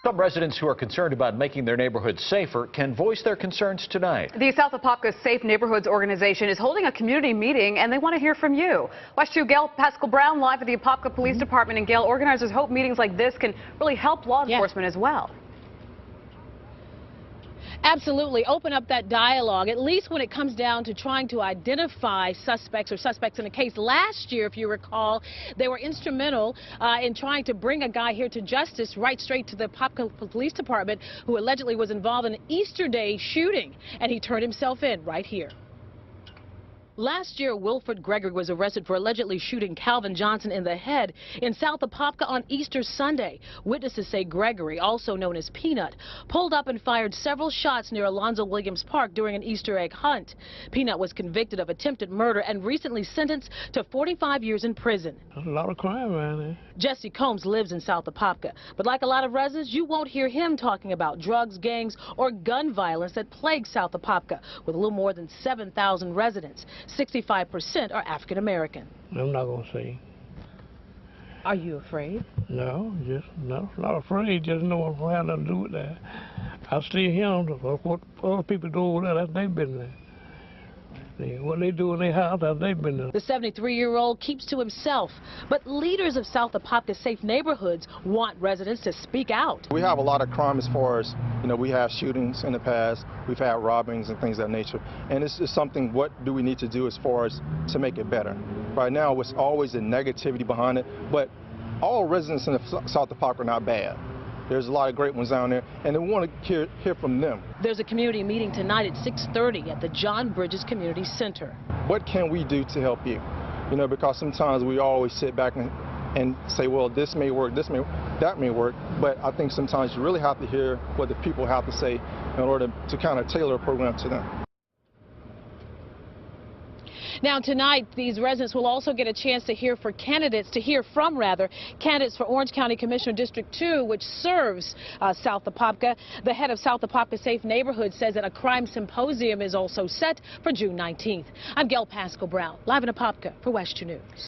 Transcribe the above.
Some residents who are concerned about making their neighborhoods safer can voice their concerns tonight. The South Apopka Safe Neighborhoods organization is holding a community meeting, and they want to hear from you. Watch 2 Gail Pascal Brown live at the Apopka Police Department. And Gail, organizers hope meetings like this can really help law enforcement as well. Absolutely. Open up that dialogue, at least when it comes down to trying to identify suspects in a case. Last year, if you recall, they were instrumental in trying to bring a guy here to justice right straight to the Apopka Police Department who allegedly was involved in an Easter Day shooting, and he turned himself in right here. Last year, Wilfred Gregory was arrested for allegedly shooting Calvin Johnson in the head in South Apopka on Easter Sunday. Witnesses say Gregory, also known as Peanut, pulled up and fired several shots near Alonzo Williams Park during an Easter egg hunt. Peanut was convicted of attempted murder and recently sentenced to 45 years in prison. There's a lot of crime around there. Jesse Combs lives in South Apopka, but like a lot of residents, you won't hear him talking about drugs, gangs, or gun violence that plague South Apopka, with a little more than 7,000 residents. 65% are African American. I'm not going to say. Are you afraid? No, not afraid. Just know I'm going to have nothing to do with that. I still hear them. What other people do over there, that's their business. What they do in their house, that's their business. The 73-year-old keeps to himself, but leaders of South Apopka Safe Neighborhoods want residents to speak out. We have a lot of crime as far as, we have shootings in the past, we've had robbings and things of that nature, and it's just something, what do we need to do as far as to make it better? Right now, it's always the negativity behind it, but all residents in the South Apopka are not bad. There's a lot of great ones down there, and we want to hear from them. There's a community meeting tonight at 6:30 at the John Bridges Community Center. What can we do to help you? Because sometimes we always sit back and say, well, this may work, that may work, but I think sometimes you really have to hear what the people have to say in order to kind of tailor a program to them. Now tonight, these residents will also get a chance to hear from candidates for Orange County Commissioner District 2, which serves South Apopka. The head of South Apopka Safe Neighborhood says that a crime symposium is also set for June 19th. I'm Gail Pascal Brown, live in Apopka for WESH 2 News.